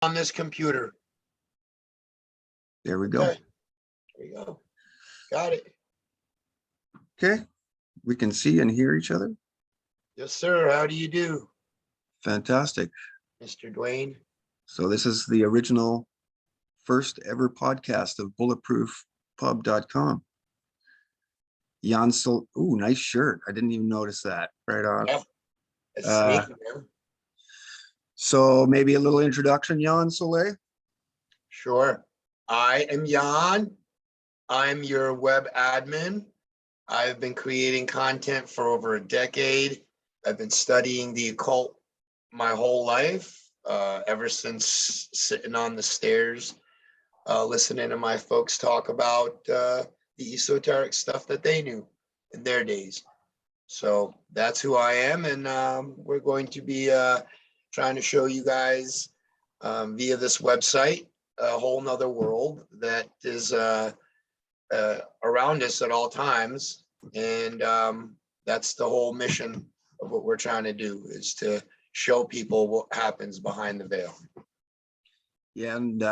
on this computer. There we go. Okay, there you go. Got it. Okay, we can see and hear each other. Yes, sir. How do you do, Fantastic. Mr. Dwayne? So this is the original first ever podcast of bulletproofpub.com. Jan Sol, ooh, nice shirt. I didn't even notice that. Right on. Yeah, it's Uh, sneaky, man. So maybe a little introduction, Jan Soleil. Sure. I am Jan. I'm your web admin. I've been creating content for over a decade. I've been studying the occult my whole life, ever since sitting on the stairs, listening to my folks talk about the esoteric stuff that they knew in their days. So that's who I am, and we're going to be trying to show you guys via this website a whole nother world that is around us at all times, and that's the whole mission of what we're trying to do, is to show people what happens behind the veil. Yeah, and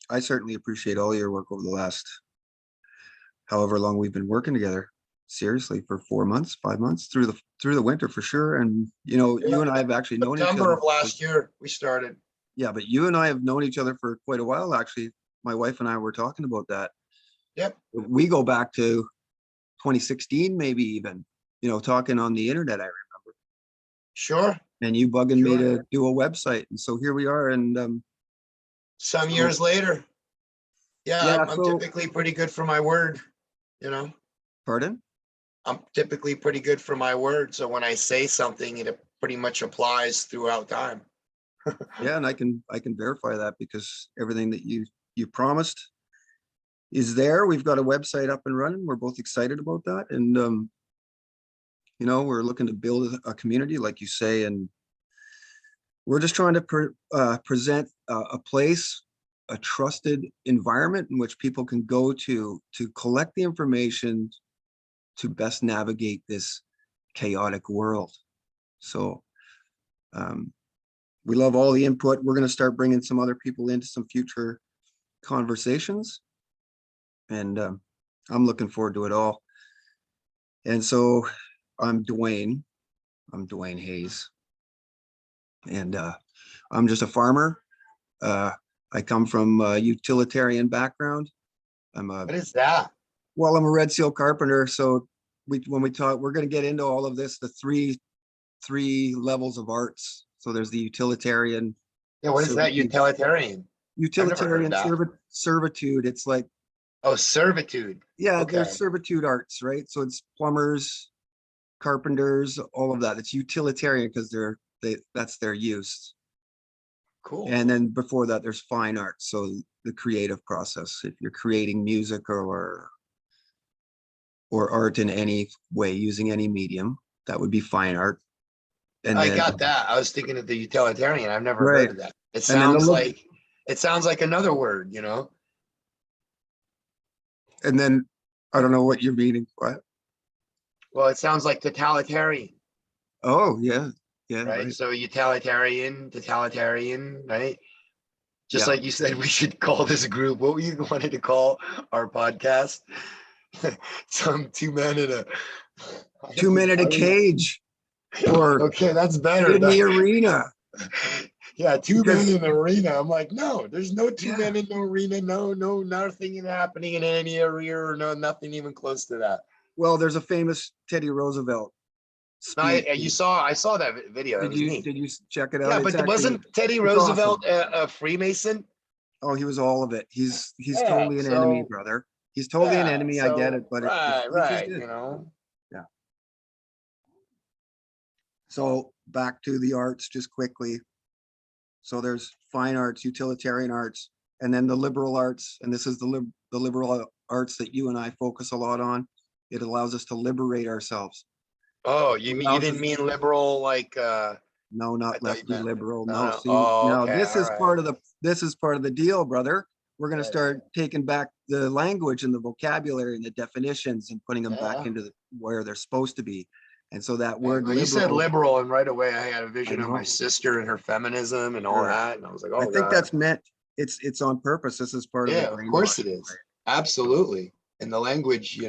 I certainly appreciate all your work over the last however long we've been working together. Seriously, for 4 months, 5 months, through the winter for sure. And you and I have actually known each other. September of last year we started. Yeah, but you and I have known each other for quite a while, actually. My wife and I were talking about that. Yep. We go back to 2016, maybe even, talking on the internet, I remember. Sure. And you bugging me to do a website. And so here we are. And some years later. Yeah, I'm so, typically pretty good for my word, Pardon? I'm typically pretty good for my word. So when I say something, it pretty much applies throughout time. Yeah, and I can verify that, because everything that you promised is there. We've got a website up and running. We're both excited about that. And we're looking to build a community, like you say, and we're just trying to present a place, a trusted environment in which people can go to collect the information to best navigate this chaotic world. So we love all the input. We're going to start bringing some other people into some future conversations, and I'm looking forward to it all. And so I'm Dwayne Hayes, and I'm just a farmer. I come from a utilitarian background. What is that? Well, I'm a red seal carpenter. So when we talk, we're going to get into all of this, the three levels of arts. So there's the utilitarian. Yeah, what is that? Utilitarian? Utilitarian servitude. It's like, oh, servitude. Yeah, Okay. There's servitude arts, right? So it's plumbers, carpenters, all of that. It's utilitarian because that's their use. Cool. And then before that, there's fine arts. So the creative process, if you're creating music or art in any way, using any medium, that would be fine art. And I got that. I was thinking of the utilitarian. I've never Right. heard of that. It sounds like another word, And then I don't know what you're meaning. What? Well, it sounds like totalitarian. Oh, yeah. Yeah. Right. So totalitarian, right? Just Yeah. like you said, we should call this group. What we wanted to call our podcast? Some two men in a cage. Or okay, that's better. In the arena. Yeah, two men in the arena. I'm like, no, there's no two men in the arena. No, nothing happening in any arena, or nothing even close to that. Well, there's a famous Teddy Roosevelt speech. I saw that video. Did you check it out? Yeah, but wasn't Teddy Roosevelt a Freemason? Oh, he was all of it. He's totally an enemy, brother. He's totally an enemy. I get it, but right. Yeah. So back to the arts just quickly. So there's fine arts, utilitarian arts, and then the liberal arts. And this is the liberal arts that you and I focus a lot on. It allows us to liberate ourselves. Oh, you didn't mean liberal like no, not lefty liberal. No. See, now okay, this is part of the deal, brother. We're going to start taking back the language and the vocabulary and the definitions and putting them back into where they're supposed to be. And so that word Well, you said liberal, liberal, and right away I had a I vision of know, my sister and her feminism and all sure. that, and I was like, I oh think God, that's meant, it's on purpose. This is part of the yeah, of course it brainwashing, is, right? absolutely. And the language,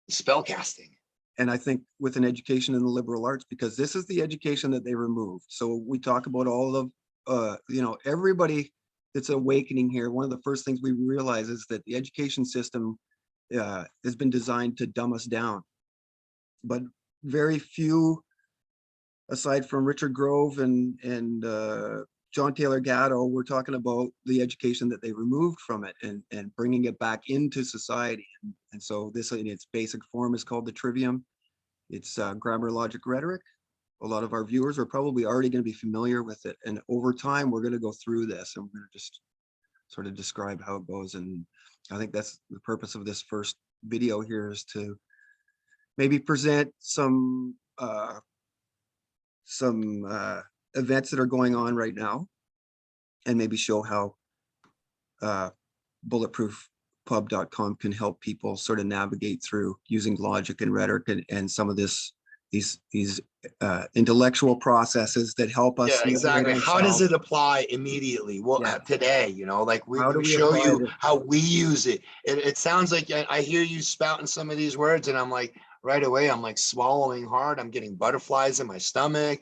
spell casting. And I think with an education in the liberal arts, because this is the education that they removed. So we talk about all of, everybody that's awakening here. One of the first things we realize is that the education system has been designed to dumb us down. But very few, aside from Richard Grove and John Taylor Gatto, we're talking about the education that they removed from it and bringing it back into society. And so this in its basic form is called the trivium. It's grammar, logic, rhetoric. A lot of our viewers are probably already going to be familiar with it. And over time, we're going to go through this and we're going to just sort of describe how it goes. And I think that's the purpose of this first video here, is to maybe present some events that are going on right now, and maybe show how bulletproofpub.com can help people sort of navigate through using logic and rhetoric and some of these intellectual processes that help us Yeah, liberate exactly. How does ourselves. it apply immediately? Well, Yeah. today, like How do we we show apply you this? how we use it. It sounds like I hear you spouting some of these words, and I'm like, right away, I'm like swallowing hard. I'm getting butterflies in my stomach.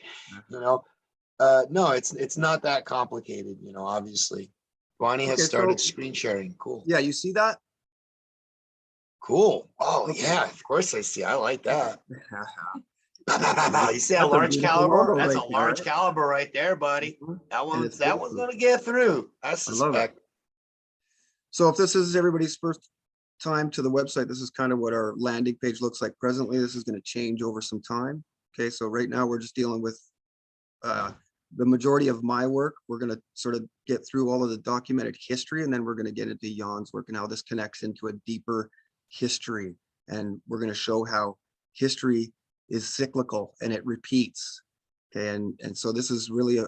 No, it's not that complicated. Obviously, Bonnie has Okay, started so screen sharing. Cool, yeah, you see that? cool. Oh Okay. yeah, of course I see. I like that. You see a That's a large beautiful caliber? logo That's a right there, large right? caliber right there, buddy. Mhm. That And one, it's that one's bulletproof. gonna get through. I I love it. suspect. So if this is everybody's first time to the website, this is kind of what our landing page looks like presently. This is going to change over some time. Okay, so right now we're just dealing with the majority of my work. We're going to sort of get through all of the documented history, and then we're going to get into Jan's work and how this connects into a deeper history. And we're going to show how history is cyclical and it repeats. Okay, and so this is really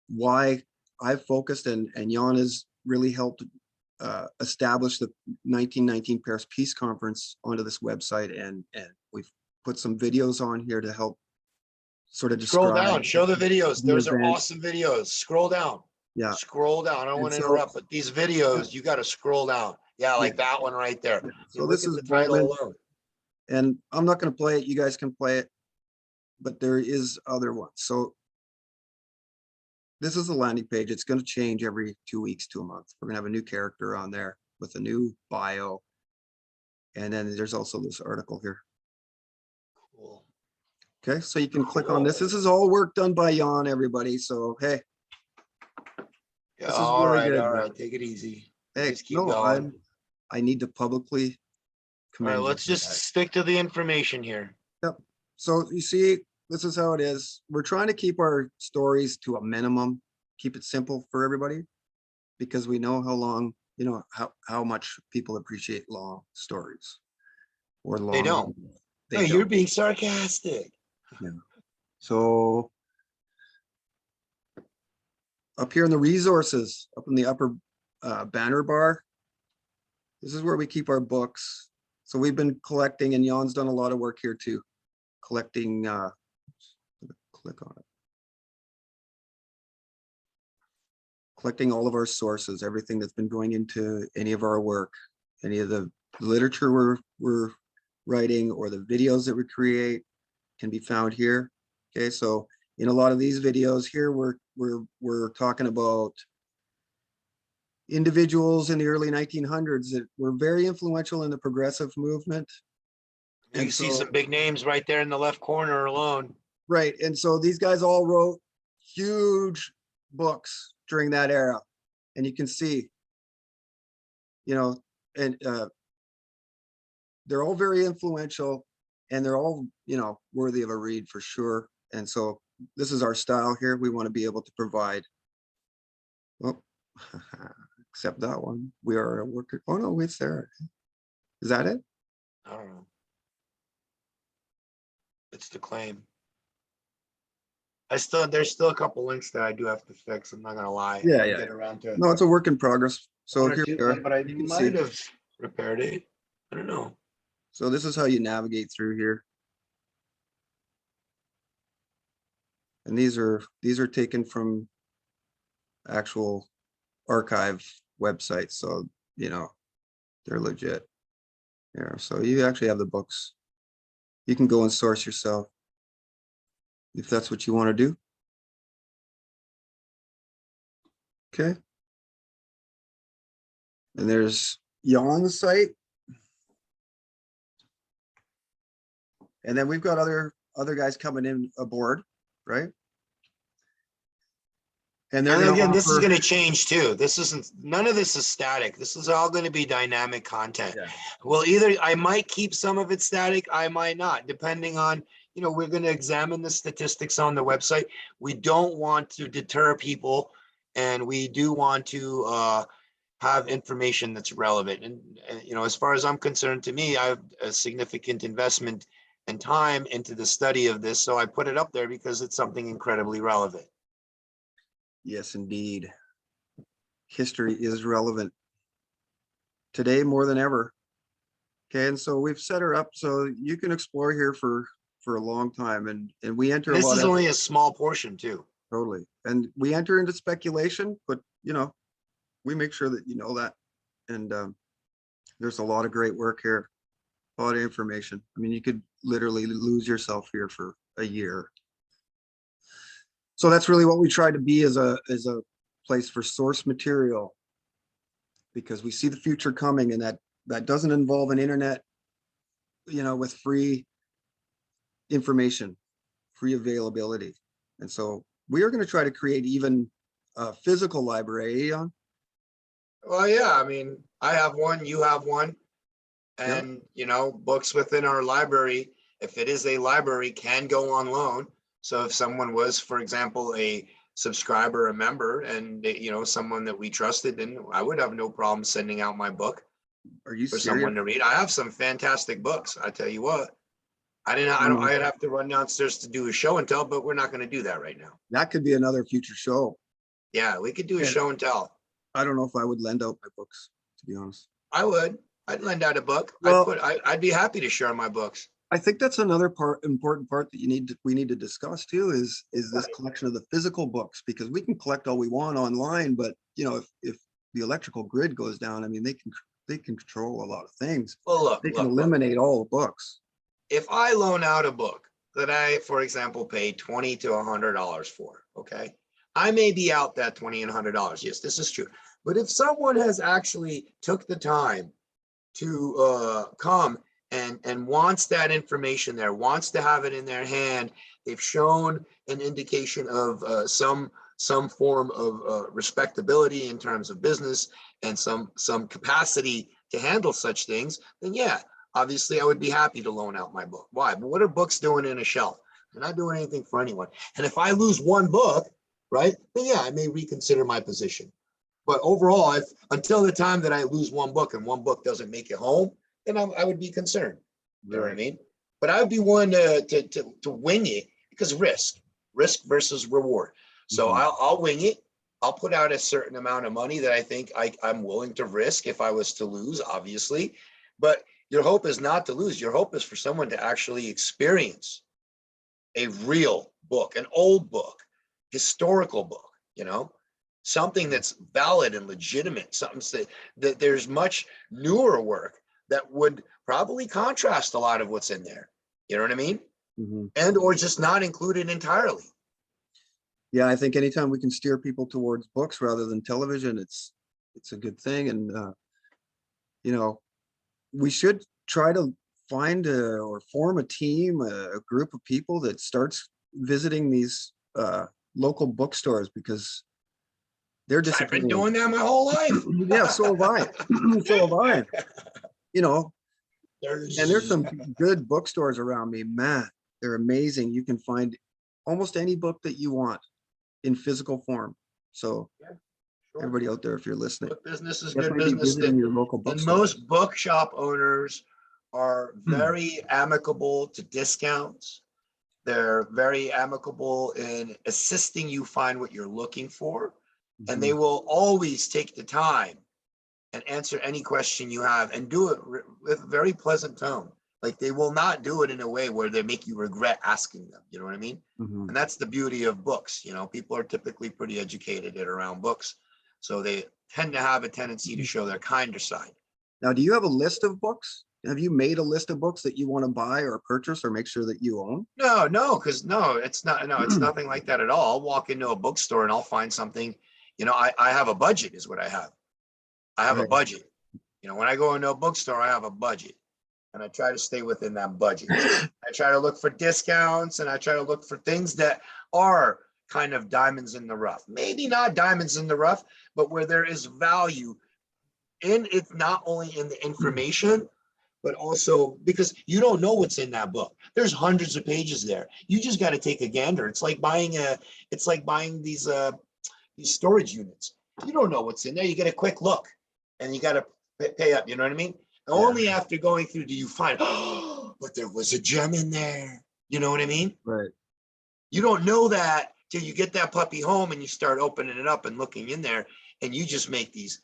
why I've focused, and Jan has really helped establish the 1919 Paris Peace Conference onto this website, and we've put some videos on here to help sort of Scroll describe down, show the videos. the Those are event. awesome videos. Scroll down. Yeah, Scroll down. I don't and want to so interrupt, but these videos, you got to scroll down. Yeah, yeah, like that one right there. yeah. You So look this at is the title Bowman, alone. and I'm not going to play it. You guys can play it, but there is other ones. So this is the landing page. It's going to change every 2 weeks to a month. We're going to have a new character on there with a new bio. And then there's also this article here. Cool. Okay, so you can click on this. This is all work done by Jan, everybody. So, hey, Yeah, this is all really right, good. all right. Take it easy. Hey, Just keep no, going. I need to publicly All right, commend you let's for just that. stick to the information here. Yep. So you see, this is how it is. We're trying to keep our stories to a minimum, keep it simple for everybody, because we know how long, how much people appreciate long stories or They long. don't. They No, you're don't. being sarcastic. Yeah. So up here in the resources, up in the upper banner bar, this is where we keep our books. So we've been collecting, and Jan's done a lot of work here too, collecting, click on it. Collecting all of our sources, everything that's been going into any of our work, any of the literature we're writing, or the videos that we create can be found here. Okay, so in a lot of these videos here, we're talking about individuals in the early 1900s that were very influential in the progressive movement. You And see so, some big names right there in the left corner alone. right, and so these guys all wrote huge books during that era, and you can see, and they're all very influential, and they're all, worthy of a read for sure. And so this is our style here. We want to be able to provide, well, except that one. We are a worker. Oh no, it's there. Is that it? I don't know. It's the claim. There's still a couple links that I do have to fix. I'm not gonna lie. Yeah, I yeah. get around to No, it's a work in progress. So one or here two, we are. but I You can might see. have repaired it. I don't know. So this is how you navigate through here. And these are taken from actual archive websites, so they're legit. Yeah, so you actually have the books. You can go and source yourself if that's what you want to do. Okay. And there's Jan's site. And then we've got other guys coming in aboard, right? And they're And going to again, this is offer. going to change too. None of this is static. This is all going to be dynamic content. Yeah. Well, I might keep some of it static, I might not, depending on, we're going to examine the statistics on the website. We don't want to deter people, and we do want to have information that's relevant. And, as far as I'm concerned, to me, I have a significant investment and time into the study of this. So I put it up there because it's something incredibly relevant. Yes, indeed. History is relevant today more than ever. Okay, and so we've set her up so you can explore here for a long time, and we enter And a this lot is of only a small portion too. totally, and we enter into speculation, but we make sure that you know that, and there's a lot of great work here, a lot of information. I mean, you could literally lose yourself here for a year. So that's really what we try to be as a place for source material, because we see the future coming, and that doesn't involve an internet, with free information, free availability. And so we are going to try to create even a physical library. Well, yeah, I mean, I have one, you have one, Yeah. and books within our library, if it is a library, can go on loan. So if someone was, for example, a subscriber, a member, and someone that we trusted, then I would have no problem sending out my book Are you for serious? someone to read. I have some fantastic books. I tell you what, I'd have to run downstairs to do a show and tell, but we're not going to do that right now. That could be another future show. Yeah, we could do a And show and tell. I don't know if I would lend out my books, to be honest. I would. I'd lend out a book. Well, I'd be happy to share my books. I think that's another important part that we need to discuss too, is this collection of the physical books, because we can collect all we want online, but if the electrical grid goes down, I mean, they can control a lot of things. Well, They can eliminate all the books. If I loan out a book that I, for example, paid $20 to $100 for, okay, I may be out that $20 and $100. Yes, this is true. But if someone has actually took the time to come and wants that information there, wants to have it in their hand, they've shown an indication of some form of respectability in terms of business and some capacity to handle such things, then yeah, obviously I would be happy to loan out my book. Why? But what are books doing in a shelf? They're not doing anything for anyone. And if I lose one book, right, then yeah, I may reconsider my position. But overall, until the time that I lose one book and one book doesn't make it home, then I would be concerned. You know what I mean? But I would be willing to wing it, because risk versus reward. So I'll wing it. I'll put out a certain amount of money that I think I'm willing to risk if I was to lose, obviously. But your hope is not to lose. Your hope is for someone to actually experience a real book, an old book, historical book, something that's valid and legitimate, something that there's much newer work that would probably contrast a lot of what's in there. You know what I mean? And or just not included entirely. Yeah, I think anytime we can steer people towards books rather than television, it's a good thing. And we should try to find or form a team, a group of people that starts visiting these local bookstores, because they're I've been disappearing. doing that my whole life. Yeah, so have I. So have I. And there's some good bookstores around me, man. They're amazing. You can find almost any book that you want in physical form. So everybody out there, if you're listening, Book business is definitely good be business. visiting your local And bookstore. most bookshop owners are very amicable to discounts. They're very amicable in assisting you find what you're looking for. And they will always take the time and answer any question you have, and do it with a very pleasant tone. Like they will not do it in a way where they make you regret asking them. You know what I mean? Mhm. And that's the beauty of books. People are typically pretty educated at around books. So they tend to have a tendency to show their kinder side. Now, do you have a list of books? Have you made a list of books that you want to buy or purchase or make sure that you own? No, it's not, no, it's nothing like that at all. I'll walk into a bookstore and I'll find something, I have a budget is what I have. I have a Right. budget. When I go into a bookstore, I have a budget and I try to stay within that budget. I try to look for discounts and I try to look for things that are kind of diamonds in the rough. Maybe not diamonds in the rough, but where there is value in it, not only in the information, but also because you don't know what's in that book. There's hundreds of pages there. You just got to take a gander. It's like buying these storage units. You don't know what's in there. You get a quick look and you got to pay up. You know what I mean? Yeah. Only after going through do you find, oh, but there was a gem in there. You know what I mean? Right. You don't know that till you get that puppy home and you start opening it up and looking in there, and you just make these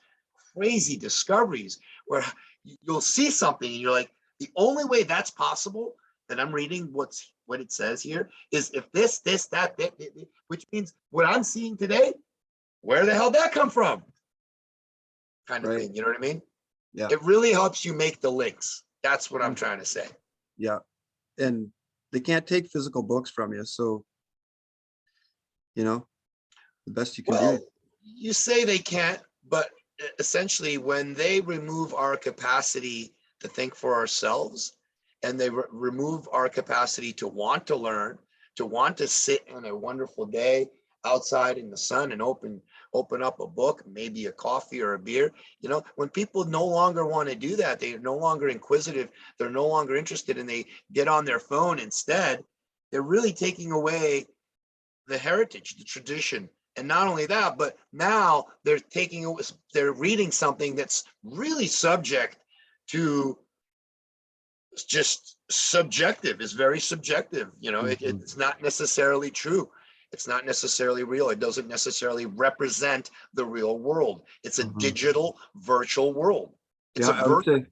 crazy discoveries where you'll see something and you're like, the only way that's possible, that I'm reading what it says here, is if this, that, which means what I'm seeing today, where the hell did that come from? Kind of Right. thing. You know what I mean? Yeah. It really helps you make the links. That's what I'm Mm. trying to say. Yeah. And they can't take physical books from you. So, the best you can do. Well, you say they can't, but essentially, when they remove our capacity to think for ourselves and they remove our capacity to want to learn, to want to sit on a wonderful day outside in the sun and open up a book, maybe a coffee or a beer. When people no longer want to do that, they're no longer inquisitive, they're no longer interested, and they get on their phone instead, they're really taking away the heritage, the tradition. And not only that, but now they're reading something that's really subject to just subjective. It's very subjective. Mhm. It's not necessarily true. It's not necessarily real. It doesn't necessarily represent the real world. It's a Mhm. digital virtual world. It's Yeah, a I would virtual. say,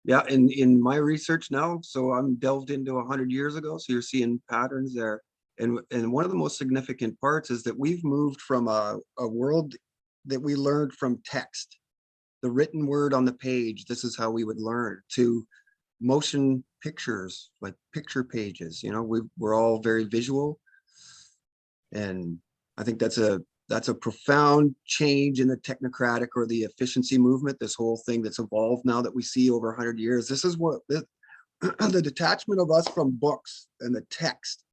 yeah, in my research now, so I'm delved into 100 years ago, so you're seeing patterns there. And one of the most significant parts is that we've moved from a world that we learned from text, the written word on the page, this is how we would learn, to motion pictures, like picture pages. We're all very visual. And I think that's a profound change in the technocratic or the efficiency movement, this whole thing that's evolved now that we see over 100 years. This is what the detachment of us from books and the text.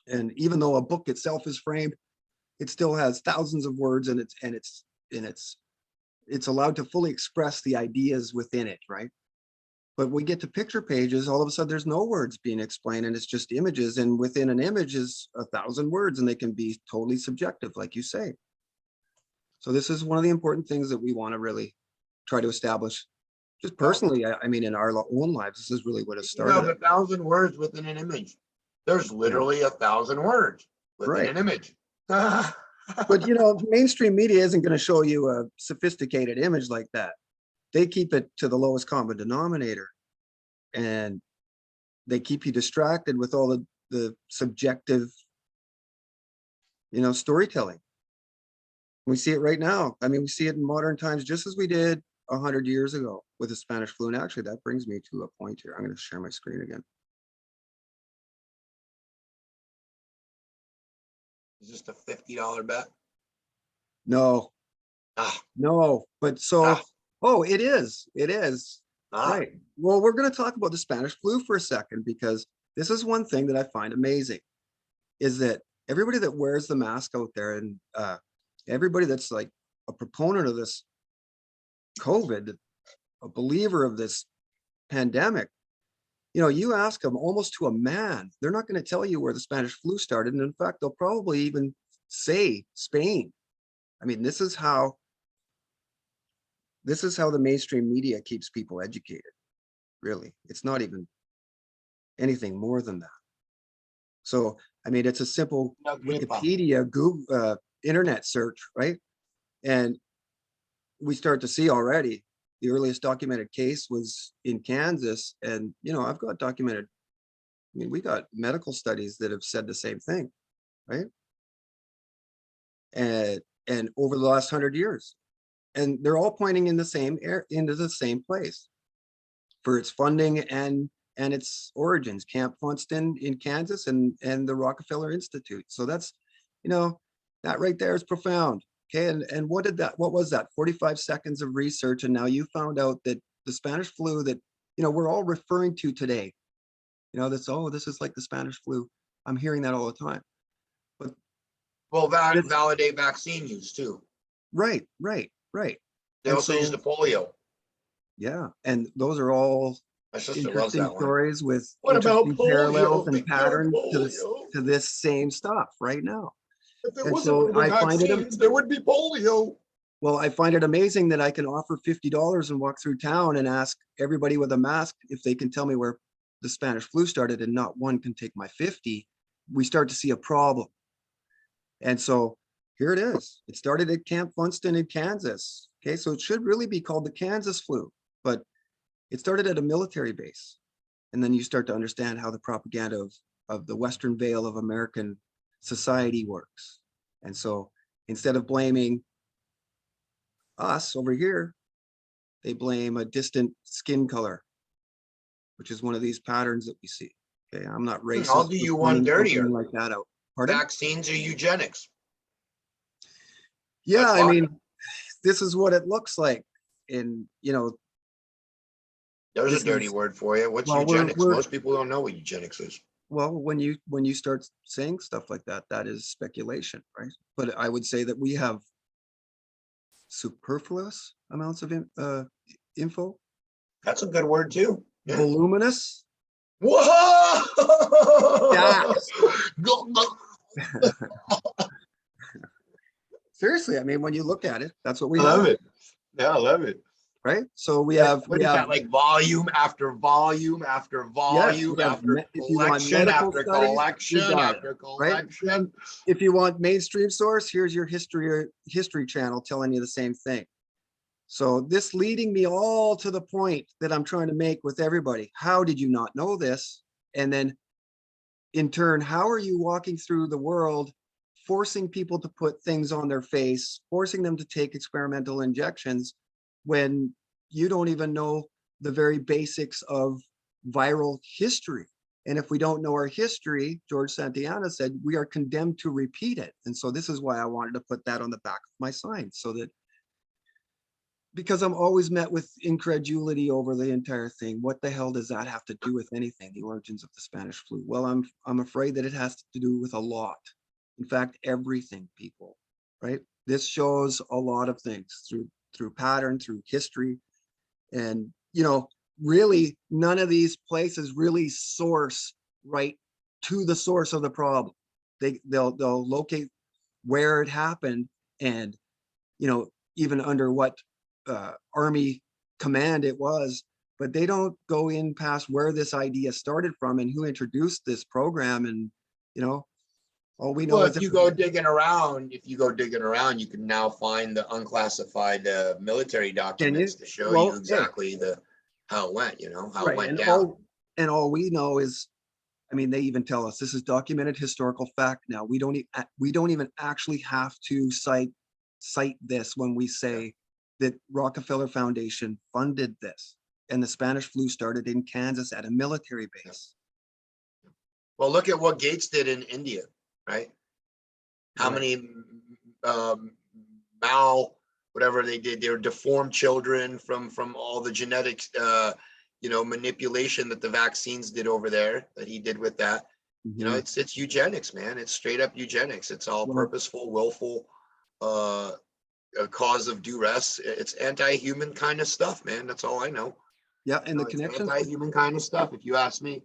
And even though a book itself is framed, it still has thousands of words, and it's allowed to fully express the ideas within it, right? But we get to picture pages, all of a sudden there's no words being explained and it's just images. And within an image is 1,000 words, and they can be totally subjective, like you say. So this is one of the important things that we want to really try to establish. Just Well, personally, I mean, in our own lives, this is really what it you have started. 1,000 words within an image. There's Yeah, literally 1,000 words within right. an image. But mainstream media isn't going to show you a sophisticated image like that. They keep it to the lowest common denominator, and they keep you distracted with all the subjective, storytelling. We see it right now. I mean, we see it in modern times, just as we did 100 years ago with the Spanish flu. And actually, that brings me to a point here. I'm going to share my screen again. It's just a $50 bet. No, Ah, no, but ah, oh, it is. It is. ah. Right. Well, we're going to talk about the Spanish flu for a second, because this is one thing that I find amazing, is that everybody that wears the mask out there, and everybody that's like a proponent of this COVID, a believer of this pandemic, you ask them almost to a man, they're not going to tell you where the Spanish flu started. And in fact, they'll probably even say Spain. I mean, this is how the mainstream media keeps people educated. Really, it's not even anything more than that. So, I mean, it's a simple No gripa. Wikipedia, Google, internet search, right? And we start to see already the earliest documented case was in Kansas. And, I've got documented, we got medical studies that have said the same thing, right? And over the last 100 years, and they're all pointing in the same into the same place for its funding and its origins, Camp Funston in Kansas and the Rockefeller Institute. So that's, that right there is profound. Okay, and what was that? 45 seconds of research, and now you found out that the Spanish flu that we're all referring to today, this is like the Spanish flu. I'm hearing that all the time. But well, validate vaccine use too. Right. They also use the polio. Yeah, and those are all My sister loves interesting that one. stories with What about interesting polio? parallels and They cured patterns polio. to this same stuff right now. If it And wasn't so for the I find it, vaccines, there would be polio. well, I find it amazing that I can offer $50 and walk through town and ask everybody with a mask if they can tell me where the Spanish flu started, and not one can take my 50. We start to see a problem. And so here it is. It started at Camp Funston in Kansas. Okay, so it should really be called the Kansas flu, but it started at a military base. And then you start to understand how the propaganda of the Western veil of American society works. And so instead of blaming us over here, they blame a distant skin color, which is one of these patterns that we see. Okay, I'm not racist. I'll do you one dirtier. Like that out. Pardon? Vaccines are eugenics. Yeah, I mean, this is what it looks like. And there's a dirty word for you. What's eugenics? Most people don't know what eugenics is. Well, when you start saying stuff like that, that is speculation, right? But I would say that we have superfluous amounts of info. That's a good word too. Yeah. Voluminous. Whoa! Yeah. Seriously, I mean, when you look at it, that's what we love it. Yeah, I love it. Right. So we have that, like volume after volume after volume after collection after collection after collection. Right? If you want mainstream source, here's your history channel telling you the same thing. So this leading me all to the point that I'm trying to make with everybody. How did you not know this? And then in turn, how are you walking through the world, forcing people to put things on their face, forcing them to take experimental injections when you don't even know the very basics of viral history? And if we don't know our history, George Santayana said, we are condemned to repeat it. And so this is why I wanted to put that on the back of my sign, so that, because I'm always met with incredulity over the entire thing. What the hell does that have to do with anything? The origins of the Spanish flu? Well, I'm afraid that it has to do with a lot. In fact, everything, people, right? This shows a lot of things through pattern, through history. And, really none of these places really source right to the source of the problem. They'll locate where it happened and, even under what army command it was, but they don't go in past where this idea started from and who introduced this program. And, all we know is if you go digging around, you can now find the unclassified military documents to show you exactly how it went, how it went down. All we know is, I mean, they even tell us this is documented historical fact now. We don't even actually have to cite this when we say that Rockefeller Foundation funded this, and the Spanish flu started in Kansas at a military base. Well, look at what Gates did in India, right? How many whatever they did, they were deformed children from all the genetics, manipulation that the vaccines did over there, that he did with that. Mm-hmm. It's eugenics, man. It's straight up eugenics. It's all purposeful, willful, a cause of duress. It's anti-human kind of stuff, man. That's all I know. Yeah, and the connections, anti-human kind of stuff, if you ask me.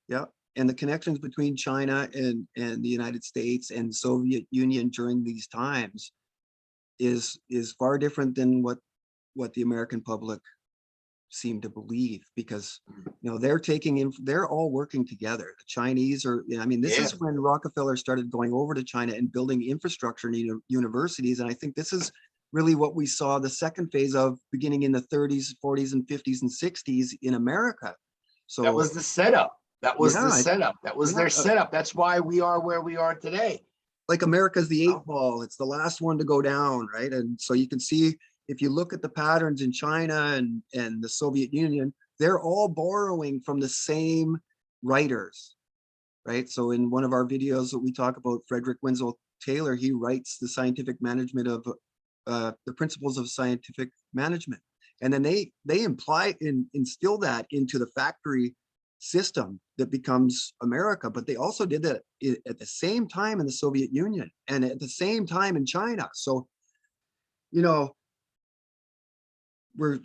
Yeah, and the connections between China and the United States and Soviet Union during these times is far different than what the American public seem to believe, because they're all working together. The Chinese are, this is when Rockefeller started going over to China and building infrastructure and universities. And I think this is really what we saw the second phase of beginning in the 30s, 40s, and 50s and 60s in America. So that was the setup. That was the yeah, setup. That was yeah, their setup. That's why we are where we are today. like America's the eight Oh, ball. It's the last one to go down, right? And so you can see if you look at the patterns in China and the Soviet Union, they're all borrowing from the same writers, right? So in one of our videos that we talk about, Frederick Winslow Taylor, he writes the scientific management of the principles of scientific management. And then they instill that into the factory system that becomes America. But they also did that at the same time in the Soviet Union and at the same time in China. So, you know,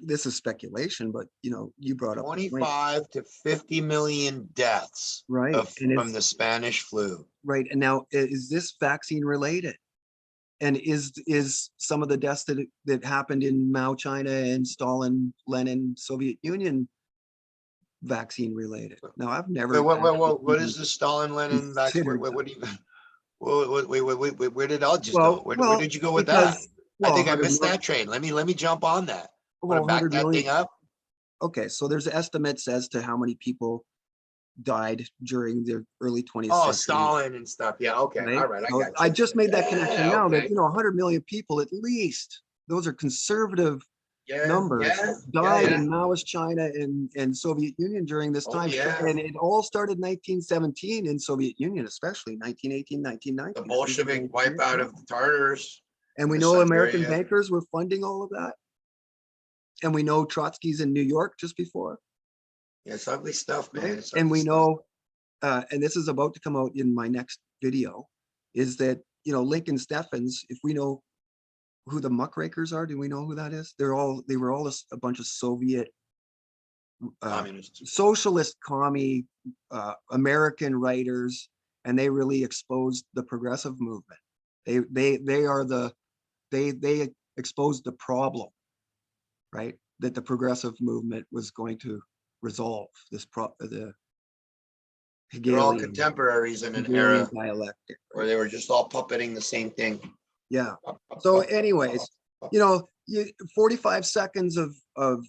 this is speculation, but you brought up the point, 25 to 50 million deaths right? And from it's the Spanish flu. right. And now, is this vaccine related? And is some of the deaths that happened in Mao China and Stalin, Lenin, Soviet Union vaccine related? Now, I've never What is the Stalin Lenin vaccine? considered that. What do you? Wait, where did I just go? Well, Where did you go with that? because I well, think I 100 missed million, that train. Let me jump on that. Want well, to back 100 that million. thing up? Okay, so there's estimates as to how many people died during the early 20th Oh, century, Stalin and stuff. Yeah. Okay. right? All right. I So got I you. just made that connection Yeah. now that Okay. 100 million people at least, those are conservative Yeah. numbers, Yeah. Yeah. died Yeah. in Maoist China and Soviet Union during this Oh time. yeah. And it all started 1917 in Soviet Union, especially 1918, The 1919. Bolshevik wipeout of the Tartars And in we the know American Siberia. bankers were funding all of that. And we know Trotsky's in New York just before, Yeah, it's ugly stuff, man. right? It's And ugly we stuff. know, and this is about to come out in my next video, is that, Lincoln Steffens, if we know who the muckrakers are, do we know who that is? They were all a bunch of Soviet Communists. socialist commie American writers, and they really exposed the progressive movement. They exposed the problem, right? That the progressive movement was going to resolve the They're all Hegelian contemporaries in an Hegelian era dialectic, where right? they were just all puppeting the same thing. Yeah. So anyways, 45 seconds of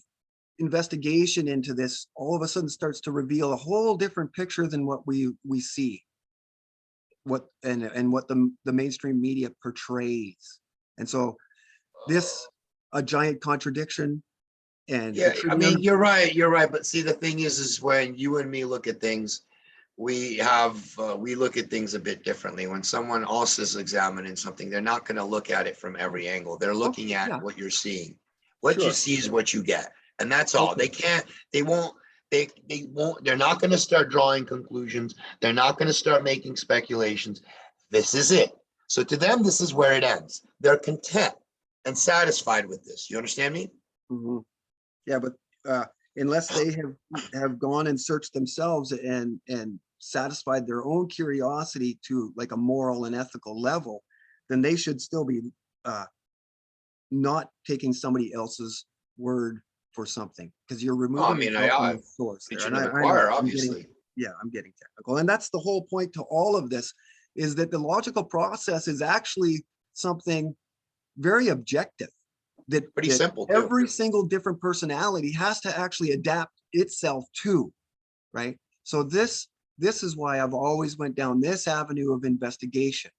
investigation into this all of a sudden starts to reveal a whole different picture than what we see, what the mainstream media portrays. And so this a giant contradiction and Yeah, it I should be mean, you're right. But see, the thing is when you and me look at things, we look at things a bit differently. When someone else is examining something, they're not going to look at it from every angle. They're looking at yeah, what you're seeing. What you sure. see is what you get, and that's all. Okay. They won't. They're not going to start drawing conclusions. They're not going to start making speculations. This is it. So to them, this is where it ends. They're content and satisfied with this. You understand me? Mhm. Yeah, but unless they have gone and searched themselves and satisfied their own curiosity to like a moral and ethical level, then they should still be uh, not taking somebody else's word for something, because you're Oh, I removing mean, yourself from the source there. preaching And to the I know choir, I'm getting, obviously. yeah, I'm getting technical. And that's the whole point to all of this, is that the logical process is actually something very objective, Pretty that simple too. every single different personality has to actually adapt itself to, right? So this is why I've always went down this avenue of investigation,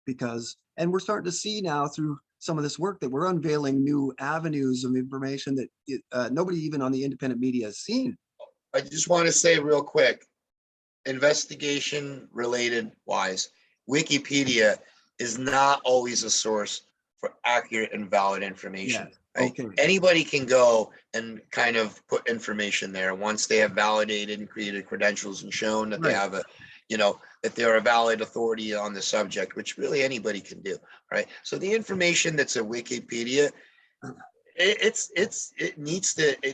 because, and we're starting to see now through some of this work that we're unveiling new avenues of information that nobody even on the independent media has seen. I just want to say real quick, investigation related wise, Wikipedia is not always a source for accurate and valid information. Yes. Right? Okay. Anybody can go and kind of put information there once they have validated and created credentials and shown that they Right. have that they're a valid authority on the subject, which really anybody can do. Right. So the information that's at Wikipedia, it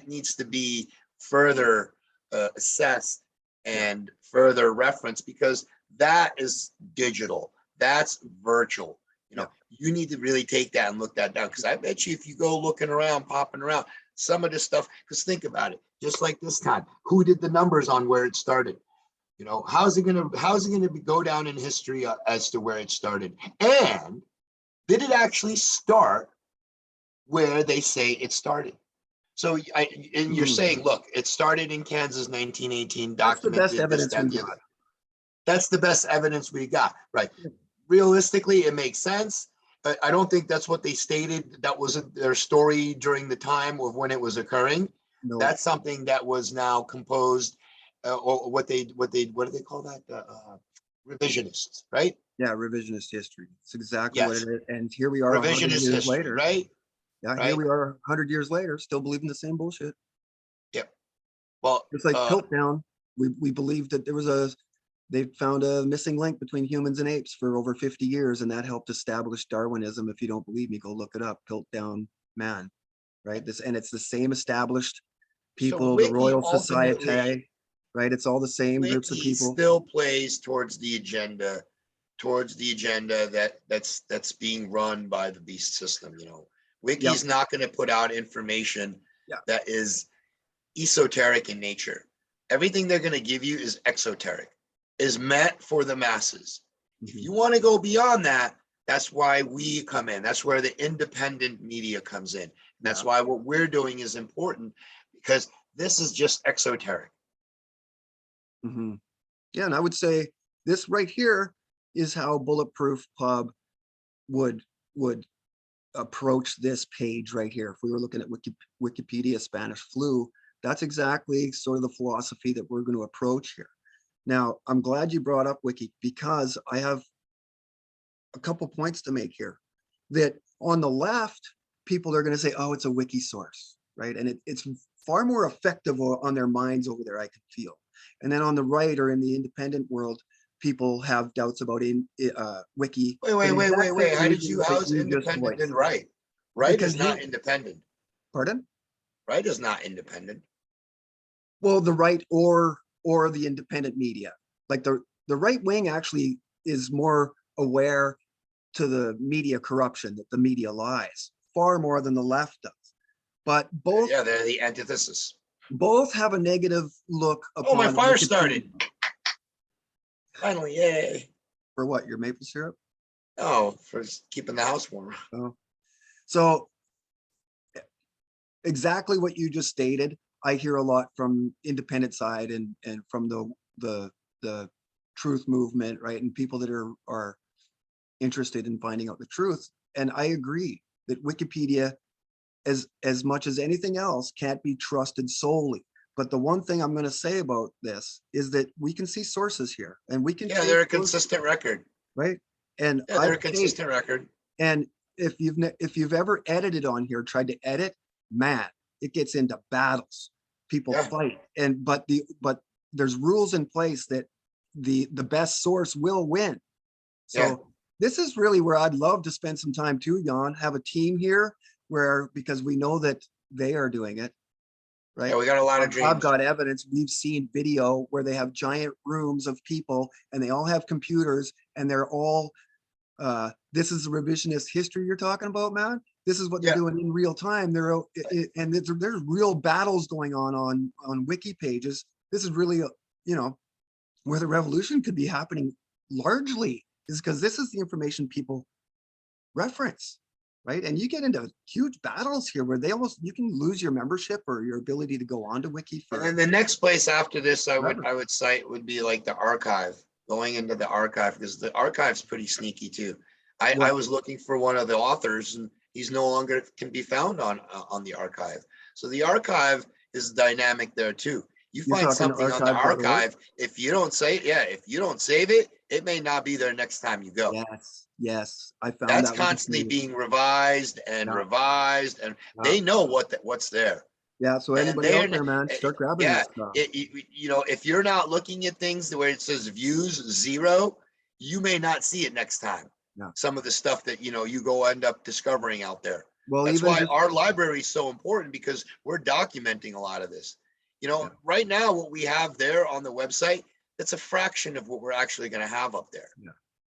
needs to be further assessed Yeah. and further referenced, because that is digital, that's virtual. Yeah. You need to really take that and look that down, because I bet you if you go looking around, popping around some of this stuff, because think about it, just like this time, who did the numbers on where it started? How's it gonna go down in history as to where it started? And did it actually start where they say it started. So and you're Mhm. saying, look, it started in Kansas, 1918, That's the best documented this, evidence that, we've the other. got. That's the best evidence we got, right? Yeah. Realistically, it makes sense. I don't think that's what they stated. That wasn't their story during the time of when it was occurring. No, That's something that was now composed, or what do they call that? Revisionists, right? yeah, revisionist history. It's exactly what it Yes, is. And here we are 100 revisionist years history, later. right? Yeah, here Right. we are 100 years later, still believing the same bullshit. Yep. Well, It's like Piltdown. We believed that they found a missing link between humans and apes for over 50 years, and that helped establish Darwinism. If you don't believe me, go look it up. Piltdown man, right? And it's the same established so people, the Wiki Royal ultimately, Society, right? It's all the same groups of Wiki people. still plays towards the agenda that's being run by the beast system. Yep. Wiki's not going to put out information Yeah. that is esoteric in nature. Everything they're going to give you is exoteric, is meant for the masses. If you want to go beyond that, that's why we come in. That's where the independent media comes in. That's why what we're doing is important, because this is just exoteric. Mm-hmm. Yeah, and I would say this right here is how Bulletproof Pub would approach this page right here. If we were looking at Wikipedia Spanish flu, that's exactly sort of the philosophy that we're going to approach here. Now, I'm glad you brought up Wiki, because I have a couple points to make here. That on the left, people are going to say, oh, it's a wiki source, right? And it's far more effective on their minds over there, I can feel. And then on the right, or in the independent world, people have doubts about wiki. Wait. How is just independent voiced. and right? Right Because is not independent. pardon? Right is not independent. Well, the right or the independent media. Like the right wing actually is more aware to the media corruption, that the media lies far more than the left does. But Yeah, they're the antithesis. both have a negative look Oh, my upon fire Wikipedia. started. Finally, yay. For what, your maple syrup? Oh, for keeping the house warm. Oh. So exactly what you just stated, I hear a lot from independent side and from the truth movement, right? And people that are interested in finding out the truth. And I agree that Wikipedia, as much as anything else, can't be trusted solely. But the one thing I'm going to say about this is that we can see sources here, and we can they're a take consistent record. right. And Yeah, they're a consistent record. and if you've ever edited on here, tried to edit, man, it gets into battles. People fight, but there's rules in place that the best source will win. So this is really where I'd love to spend some time too, Jan. Have a team here because we know that they are doing it, right? Yeah, we got a lot of dreams. I've got evidence. We've seen video where they have giant rooms of people and they all have computers and they're all, this is the revisionist history you're talking about, man. This is what they're doing in real time. And there's real battles going on wiki pages. This is really, where the revolution could be happening largely, is because this is the information people reference, right? And you get into huge battles here where you can lose your membership or your ability to go onto Wiki. And then the next place after this I would cite would be like the archive, going into the archive, because the archive's pretty sneaky too. I was looking for one of the authors and he's no longer can be found on the archive. So the archive is dynamic there too. You find something on the archive, if you don't save it, it may not be there next time you go. Yes, I found that's constantly being revised and revised, and they know what's there. Yeah, so anybody out there, man, start grabbing this stuff. If you're not looking at things where it says views 0, you may not see it next time. Some of the stuff that you go end up discovering out there. Well, that's why our library is so important, because we're documenting a lot of this. Right now, what we have there on the website, that's a fraction of what we're actually going to have up there.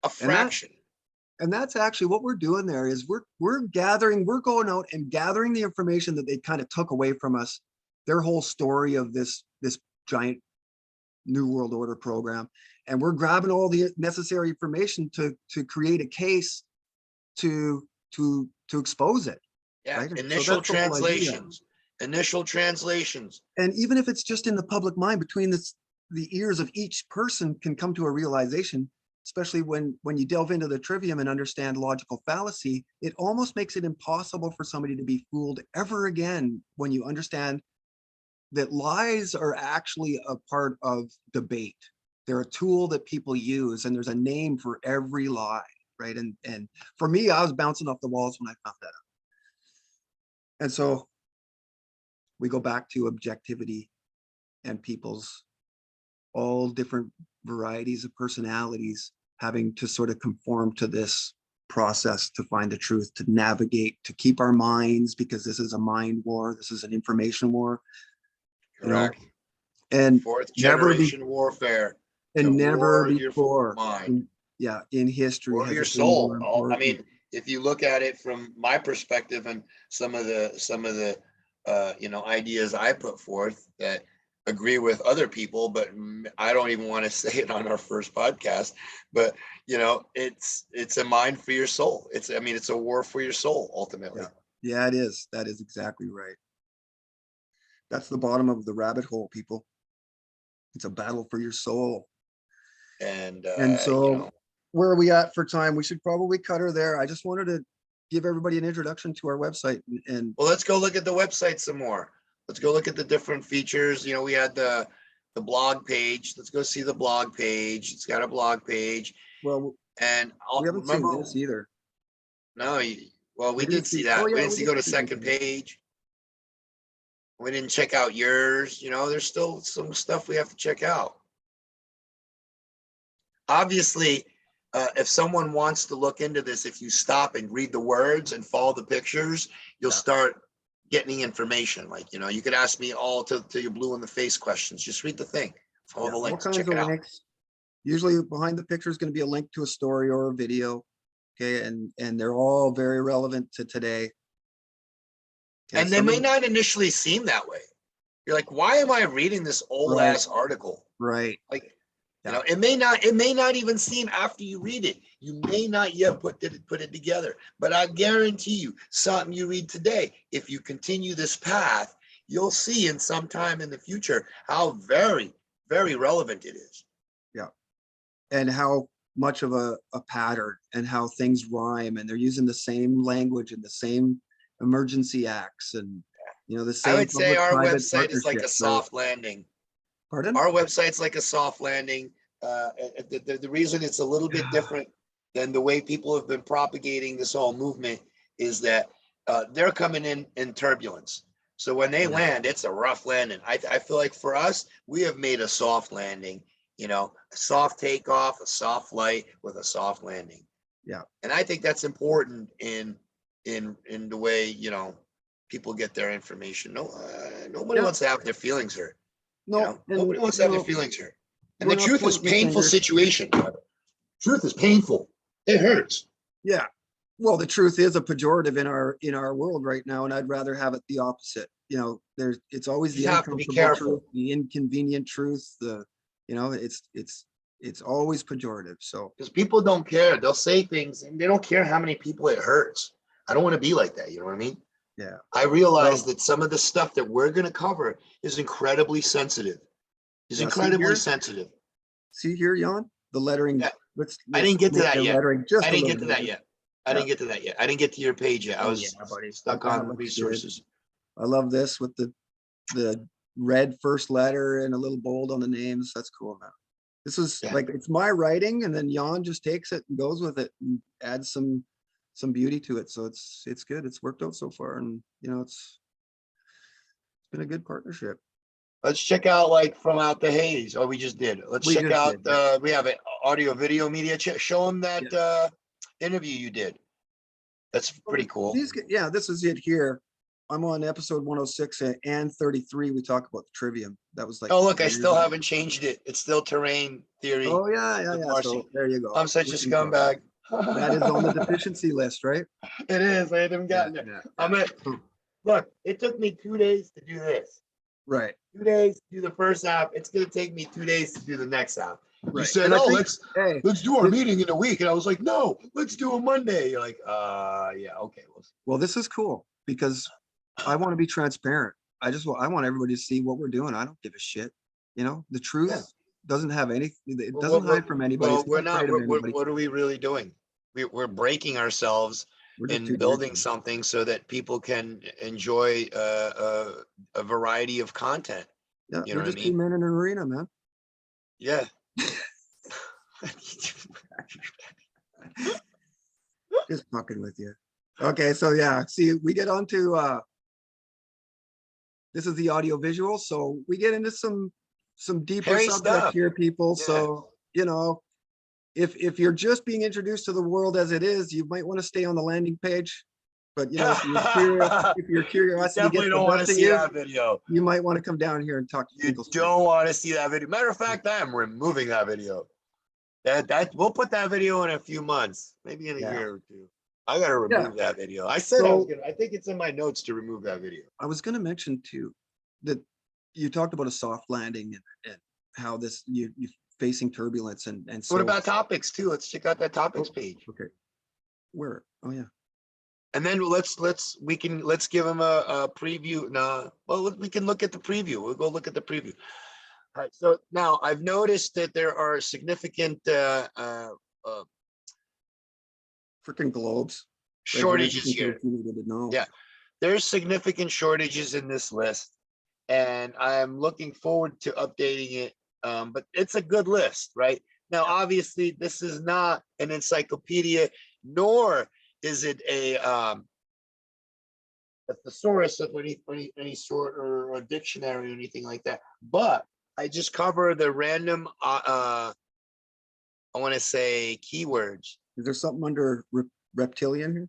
A fraction. And that's actually what we're doing there is we're going out and gathering the information that they kind of took away from us, their whole story of this giant New World Order program. And we're grabbing all the necessary information to create a case to expose it. Yeah, right? And so initial that's the whole idea. translations. And even if it's just in the public mind, between the ears of each person can come to a realization, especially when you delve into the trivium and understand logical fallacy, it almost makes it impossible for somebody to be fooled ever again when you understand that lies are actually a part of debate. They're a tool that people use, and there's a name for every lie, right? And for me, I was bouncing off the walls when I found that out. And so we go back to objectivity and people's all different varieties of personalities having to sort of conform to this process to find the truth, to navigate, to keep our minds, because this is a mind war, this is an information war, Correct. and Fourth never be generation warfare. and never War your before mind. in history Or has your it been more soul. I important. mean, if you look at it from my perspective and some of the ideas I put forth that agree with other people, but I don't even want to say it on our first podcast. But it's a mind for your soul. It's a war for your soul ultimately. Yeah, it is. That is exactly right. That's the bottom of the rabbit hole, people. It's a battle for your soul. And so where are we at for time? We should probably cut her there. I just wanted to give everybody an introduction to our website. And well, let's go look at the website some more. Let's go look at the different features. We had the blog page. Let's go see the blog page. It's got a blog page. Well, and we haven't seen this either. No, we did see that. We didn't go to second page. We didn't check out yours. There's still some stuff we have to check out. Obviously, if someone wants to look into this, if you stop and read the words and follow the pictures, you'll start getting information. Like, you could ask me all to your blue in the face questions. Just read the thing, follow the links, check it out. Usually behind the picture is going to be a link to a story or a video. Okay. And they're all very relevant to today. And they may not initially seem that way. You're like, why am I reading this old ass article? Right. Like, it may not even seem after you read it. You may not yet put it together. But I guarantee you, something you read today, if you continue this path, you'll see in some time in the future how very, very relevant it is. Yeah. And how much of a pattern and how things rhyme, and they're using the same language and the same emergency acts and the same. I would say our website is like a soft landing. Pardon? Our website's like a soft landing. The reason it's a little bit different than the way people have been propagating this whole movement is that they're coming in turbulence. So when they land, it's a rough landing. I feel like for us, we have made a soft landing, a soft takeoff, a soft flight with a soft landing. Yeah. And I think that's important in the way, people get their information. Nobody wants to have their feelings hurt. Nobody wants to have their feelings hurt. And the truth is painful situation. Truth is painful. It hurts. Yeah. Well, the truth is a pejorative in our world right now, and I'd rather have it the opposite. It's always the uncomfortable truth, the inconvenient truth. It's always pejorative. So because people don't care, they'll say things and they don't care how many people it hurts. I don't want to be like that. You know what I mean? Yeah. I realize that some of the stuff that we're going to cover is incredibly sensitive. Incredibly sensitive. See here, Jan, the lettering. Yeah. I didn't get to that yet. I didn't get to that yet. I didn't get to your page yet. I was stuck on resources. I love this with the red first letter and a little bold on the names. That's cool, man. This is like, it's my writing, and then Jan just takes it and goes with it and adds some beauty to it. So it's good. It's worked out so far, and it's been a good partnership. Let's check out like From Out the Haze. We just did. We have an audio video media. Show them that interview you did. That's pretty cool. This is it here. I'm on episode 106 and 33. We talk about the trivium. That was like. Oh, look, I still haven't changed it. It's still terrain theory. Oh, yeah. So there you go. I'm such a scumbag. That is on the deficiency list, right? It is. I haven't gotten it. Look, it took me 2 days to do this. Right. 2 days to do the first half. It's going to take me 2 days to do the next half. Right. You said, let's do our meeting in a week. And I was like, no, let's do a Monday. You're like, yeah, okay. Well, this is cool because I want to be transparent. I want everybody to see what we're doing. I don't give a shit. You know, the truth Yeah. doesn't have any, it Well, doesn't hide from anybody. well, It's we're not not, afraid of anybody. what are we really doing? We're breaking ourselves We're just two and dudes, building man. something so that people can enjoy a variety of content. Yeah, You we're know what I just two mean? men in an arena, man. Yeah. Just fucking with you. Okay, so yeah, see, we get on to this is the audio visual, so we get into some deeper Hairy subject stuff. here, people. Yeah. So, you know, if you're just being introduced to the world as it is, you might want to stay on the landing page. But you know, if your You curiosity gets definitely the don't want to best of see you, that video. you might want to come down here and talk to You Tinkle Street. don't want to see that video. Matter of fact, I am removing that video. That we'll put that video in a few months, maybe in a Yeah. year or two. I gotta remove that video. I said I was gonna. I think it's in my notes to remove that video. I was going to mention too that you talked about a soft landing and how this you facing turbulence and so What about topics too? Let's check out that topics page, okay. Where? Oh yeah. and then let's give them a preview. No, well, we can look at the preview. We'll go look at the preview. All right. So now I've noticed that there are significant Freaking globes. shortages If here. you needed to know. Yeah, there's significant shortages in this list, and I'm looking forward to updating it. But it's a good list, right? Now, obviously, this is not an encyclopedia, nor is it a thesaurus of any sort or a dictionary or anything like that. But I just cover the random, I want to say keywords. Is there something under reptilian here?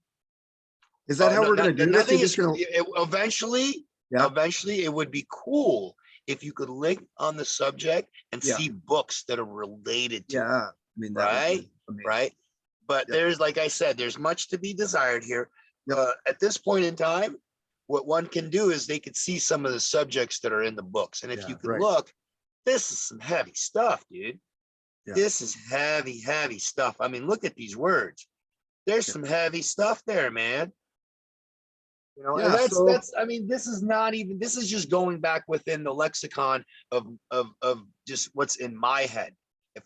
Is that how No, we're going to do this? nothing You're is, just gonna, eventually, yeah, eventually it would be cool if you could link on the subject and yeah, see books that are related to it, yeah. I mean, that would right? be amazing. Right. But Yep. there's, like I said, there's much to be desired here. Yep. At this point in time, what one can do is they could see some of the subjects that are in the books. And if Yeah, you can right. look, this is some heavy stuff, dude. Yeah. This is heavy, heavy stuff. I mean, look at these words. There's Yeah. some heavy stuff there, man. You know, Yeah, and so that's I mean, this is not even, this is just going back within the lexicon of just what's in my head. If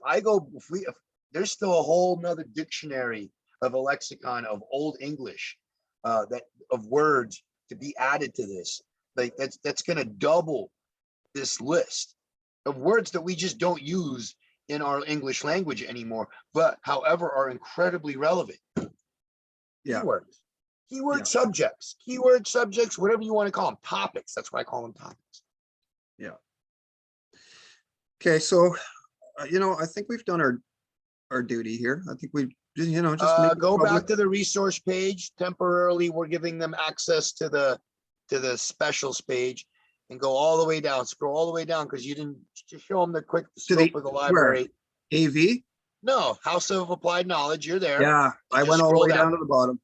there's still a whole nother dictionary of a lexicon of Old English, that of words to be added to this, like that's gonna double this list of words that we just don't use in our English language anymore, but however are incredibly relevant. yeah, Keywords. Yeah. Keyword subjects, whatever you want to call them, topics. That's why I call them topics. yeah. Okay, so you know, I think we've done our duty here. I think we, you know, just make it Go public. back to the resource page. Temporarily, we're giving them access to the specials page, and go all the way down. Scroll all the way down because you didn't just show them the quick scope of the library. AV. No, House of Applied Knowledge. You're there. Yeah, I just went all the scroll way down down. to the bottom.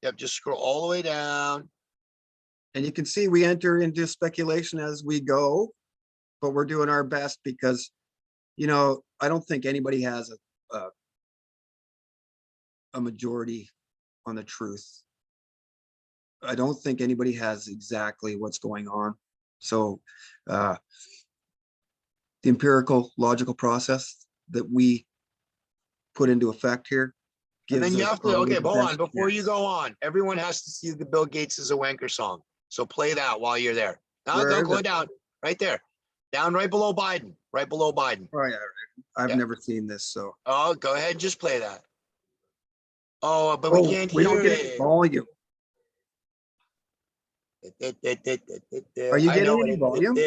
Yep, just scroll all the way down. And you can see we enter into speculation as we go, but we're doing our best because, you know, I don't think anybody has a majority on the truth. I don't think anybody has exactly what's going on. So the empirical logical process that we put into effect here And gives then you us have to, probably okay, the hold on. best Before you chance. go on, everyone has to see the Bill Gates is a wanker song. So play that while you're there. Now Where is go it? down, right there. Down right below Biden, right below Biden. Oh yeah, I've Yeah. never seen this, so. Oh, go ahead and just play that. Oh, but Oh, we can't we hear don't get any it. volume. Are you I know getting any volume? Do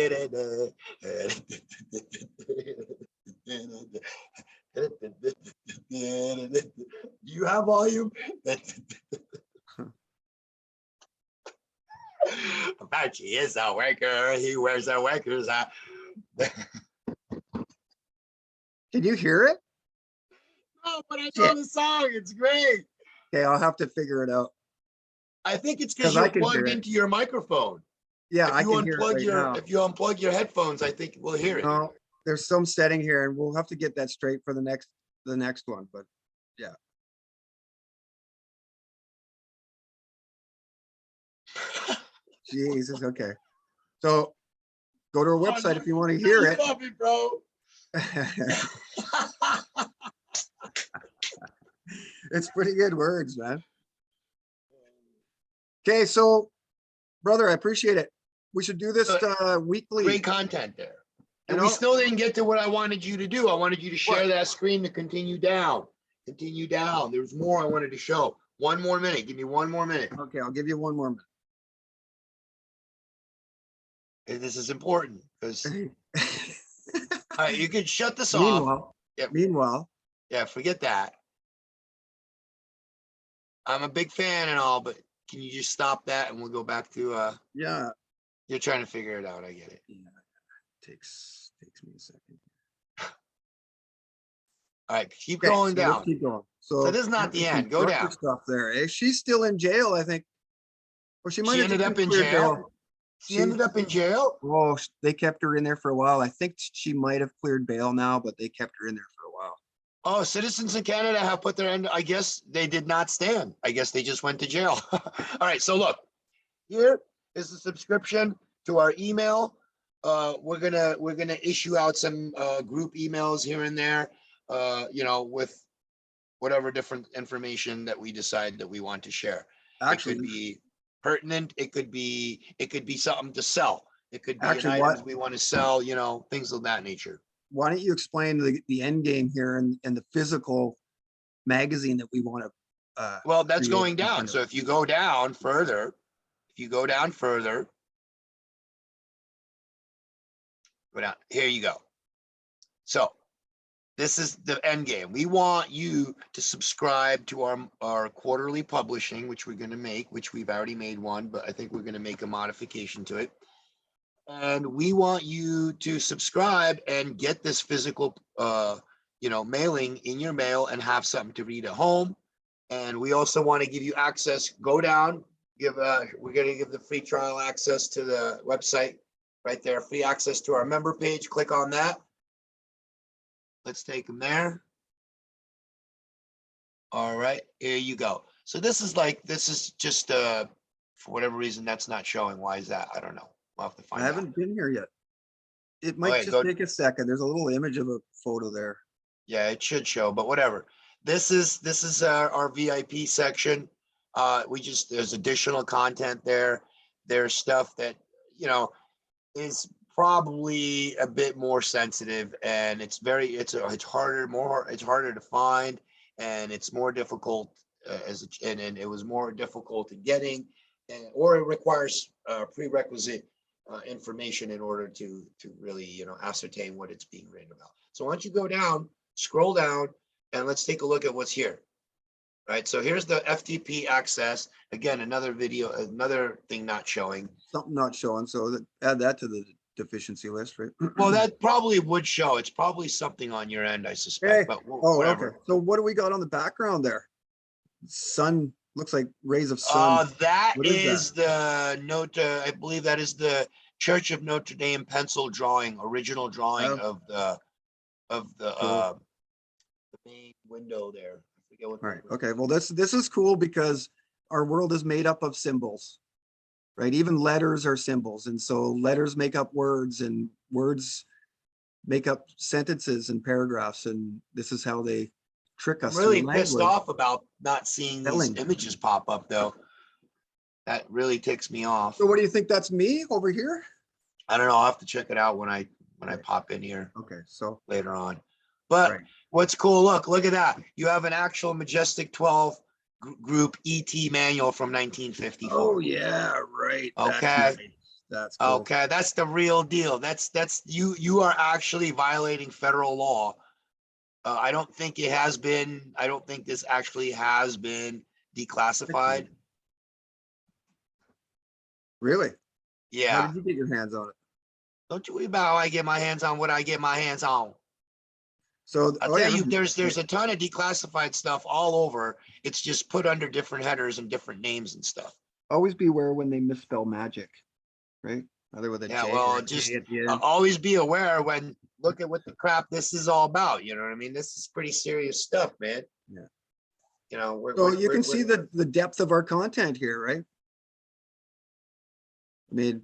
you have volume? Apache is a wanker. He wears a wanker's hat. Can you hear it? Oh, but I know the song. It's great. Okay, I'll have to figure it out. I think it's because 'Cause I you're can hear plugged it. into your microphone. Yeah, If I you can hear it unplug right your now. if you unplug your headphones, I think we'll hear it. No, there's some setting here and we'll have to get that straight for the next one, but yeah. Jesus. Okay. So go to our Oh, website if you want to you hear love it, bro. it. It's pretty good words, man. Okay, so brother, I appreciate it. We should do this weekly. Great content there. And You we know still didn't get to what I wanted you to do. I wanted you to share what? that screen to continue down. Continue down. There's more I wanted to show. One more minute. Give me one more minute. Okay, I'll give you one more This is important because minute. you can shut this off. Meanwhile, Yep. meanwhile, Yeah, forget that. I'm a big fan and all, but can you just stop that and we'll go back to yeah, you're trying to figure it out. I get it. yeah, takes me a second. All right, keep Okay, going so let's down. keep going. So So this is not the end. Go constructor down. stuff there. She's still in jail, I think. Or she might She have just ended up been in cleared jail. bail. She ended up in jail. Oh, they kept her in there for a while. I think she might have cleared bail now, but they kept her in there for a while. Oh, citizens in Canada have put their end. I guess they did not stand. I guess they just went to jail. All right. So look, here is the subscription to our email. We're gonna issue out some group emails here and there. With whatever different information that we decide that we want to share. It could Actually, be pertinent. It could be something to sell. It could be an actually, items what? we want to sell. Things of that nature. Why don't you explain the end game here and the physical magazine that we want to Well, that's create going and down. send So out? if you go down further, go down. Here you go. So this is the end game. We want you to subscribe to our quarterly publishing, which we're going to make, which we've already made one, but I think we're going to make a modification to it. And we want you to subscribe and get this physical, mailing in your mail and have something to read at home. And we also want to give you access. Go down, we're going to give the free trial access to the website right there, free access to our member page. Click on that. Let's take them there. All right, here you go. So this is just for whatever reason that's not showing. Why is that? I don't know. We'll have to I find out. haven't been here yet. It might Okay, just take a second. There's a little image of a photo there. Yeah, it should show, but whatever. This is our VIP section. There's additional content there. There's stuff that is probably a bit more sensitive, and it's harder to find, and it's more difficult and it was more difficult in getting, or it requires prerequisite information in order to really ascertain what it's being written about. So why don't you go down, scroll down, and let's take a look at what's here. Right, so here's the FTP access. Again, another thing not showing. Something not showing, so add that to the deficiency list, right? Well, that probably would show. It's probably something on your end, I suspect, Hey, but oh, whatever. okay. So what do we got on the background there? Sun, looks like rays of sun. That What is is the note. I believe that is the Church of Notre Dame pencil original drawing Oh, of the cool. the main window there. I forget what. All right. Okay. Well, this is cool because our world is made up of symbols, right? Even letters are symbols, and so letters make up words, and words make up sentences and paragraphs, and this is how they trick I'm us through really pissed language. off about not seeing these Spelling. images pop up, though. That really ticks me off. So what do you think? That's me over here? I don't know. I'll have to check it out when I pop in here Okay. So later on. But right. what's cool? Look at that. You have an actual Majestic 12 group ET manual from 1954. Oh yeah, right. That's Okay. nice. That's cool. Okay, that's the real deal. That's you are actually violating federal law. I don't think it has been. I don't think this actually has been declassified. Really? How Yeah. did you get your hands on it? Don't you worry about how I get my hands on what I get my hands on. So, I'll tell you, there's a ton of declassified stuff all over. It's just put under different headers and different names and stuff. always beware when they misspell magic, right? Either with a Yeah, J well, or a just K at the end. always be aware when look at what the crap this is all about. You know what I mean? This is pretty serious stuff, man. Yeah. So you can see the depth of our content here, right? I mean,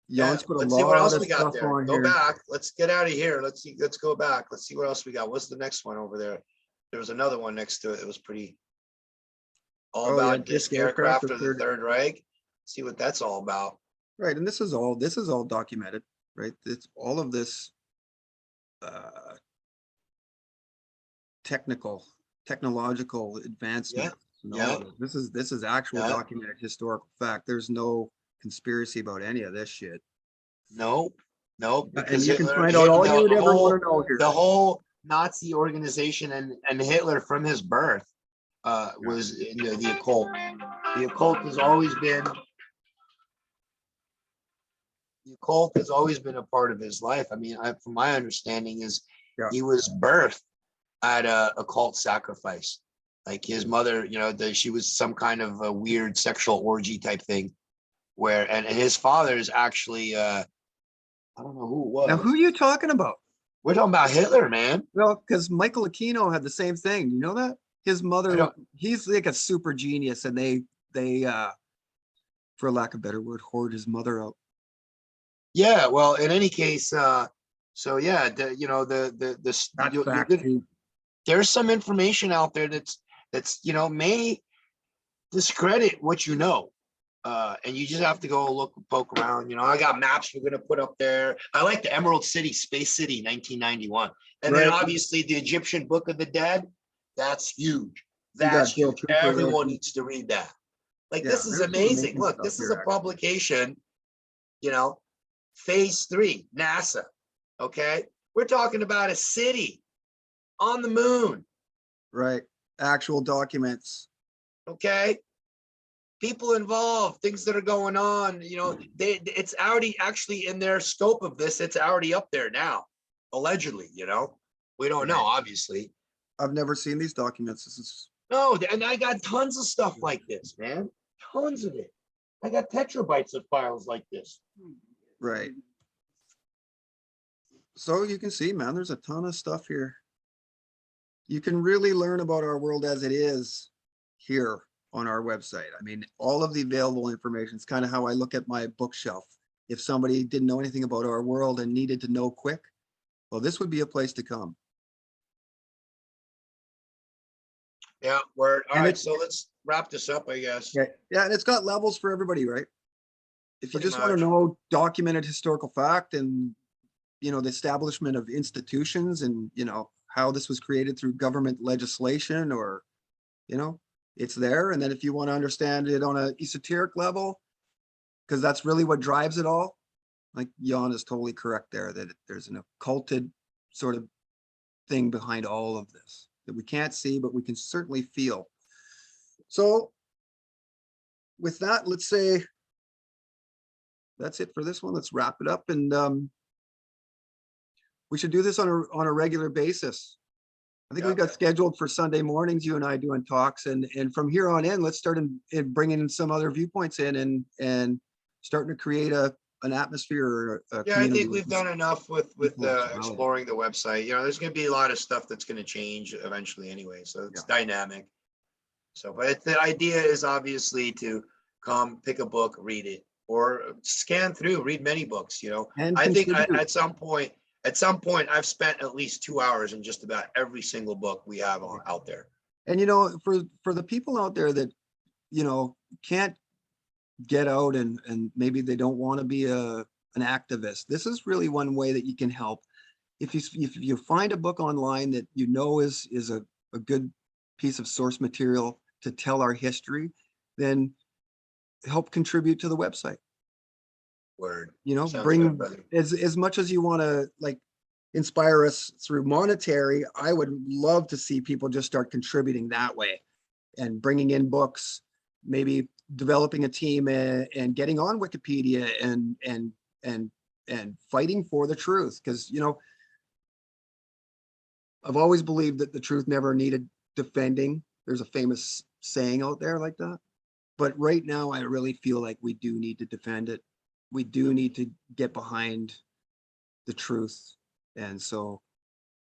Yeah, Jan's put a let's see what lot else of we got stuff there. on Go here. back. Let's get out of here. Let's see. Let's go back. Let's see what else we got. What's the next one over there? There was another one next to it. It was pretty all Oh yeah, about disc disc aircraft aircraft or of the third. Third Reich. See what that's all about. Right, and this is all documented, right? It's all of this uh technological Yeah, advancement and all yeah, of it. This is actual yeah. documented historical fact. There's no conspiracy about any of this shit. Nope, nope. And Because you can Hitler, find out all you would ever want to know here. the whole Nazi organization and Hitler from his birth was in the occult. The occult has always been a part of his life. I mean, from my understanding, is Yeah. he was birthed at a occult sacrifice. Like his mother, she was some kind of a weird sexual orgy type thing. Where and his father is actually I don't know who it Now, who was. are you talking about? We're talking about Hitler, man. Well, because Michael Aquino had the same thing. You know that? His I mother, don't. he's like a super genius, and they for lack of a better word, hoard his mother out. Yeah. Well, in any case, so yeah, the That's you're fact good. too. There's some information out there that's may discredit what you know. And you just have to go look, poke around. I got maps we're gonna put up there. I like the Emerald City, Space City, 1991, and then Right. obviously the Egyptian Book of the Dead. That's huge. You That's got Bill huge. Cooper there Everyone too. needs to read that. Like Yeah, this is there's some amazing. amazing Look, stuff this is here, a actually. publication. Phase 3, NASA. Okay, we're talking about a city on the moon. Right. Actual documents. Okay, people involved, things that are going on. It's already actually in their scope of this. It's already up there now, allegedly. We don't know, Right. obviously. I've never seen these documents. This is No, and I got tons of stuff like this, man. Tons of it. I got terabytes of files like this. right. So you can see, man, there's a ton of stuff here. You can really learn about our world as it is here on our website. I mean, all of the available information is kind of how I look at my bookshelf. If somebody didn't know anything about our world and needed to know quick, well, this would be a place to come. Yeah, word. All And right, it's so let's wrap this up, I guess. yeah, and it's got levels for everybody, right? If you Pretty just want to much. know documented historical fact and the establishment of institutions and how this was created through government legislation or it's there. And then if you want to understand it on an esoteric level, because that's really what drives it all, like Jan is totally correct there, that there's an occulted sort of thing behind all of this that we can't see, but we can certainly feel. So with that, let's say that's it for this one. Let's wrap it up, and we should do this on a regular basis. I think we got scheduled for Sunday mornings, you and I doing talks, and from here on in, let's start in bringing in some other viewpoints in and starting to create an atmosphere or a Yeah, I community. think we've done enough with equal actuality. exploring the website. There's going to be a lot of stuff that's going to change eventually anyway, so it's dynamic. So, but the idea is obviously to come, pick a book, read it, or scan through, read many books. And I think contribute. at some point, I've spent at least 2 hours in just about every single book we have out there. And for the people out there that can't get out and maybe they don't want to be an activist, this is really one way that you can help. If you find a book online that is a good piece of source material to tell our history, then help contribute to the website. Word. Bring good, as much as you want to, like, inspire us through monetary. I would love to see people just start contributing that way and bringing in books, maybe developing a team and getting on Wikipedia and fighting for the truth. Because I've always believed that the truth never needed defending. There's a famous saying out there like that. But right now, I really feel like we do need to defend it. We do need to get behind the truth. And so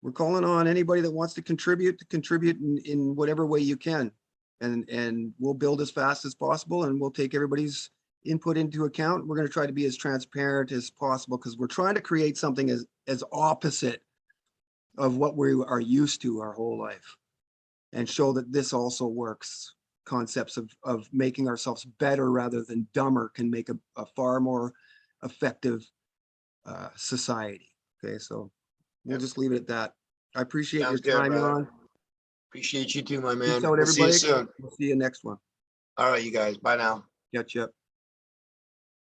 we're calling on anybody that wants to contribute in whatever way you can. And we'll build as fast as possible, and we'll take everybody's input into account. We're going to try to be as transparent as possible because we're trying to create something as opposite of what we are used to our whole life, and show that this also works. Concepts of making ourselves better rather than dumber can make a far more effective society. Okay, so we'll just leave it at that. I appreciate your Sounds good, time, brother. Jan. Appreciate you too, my Peace man. out, We'll see you everybody. soon. We'll see you next one. All right, you guys. Bye now. Catch you up.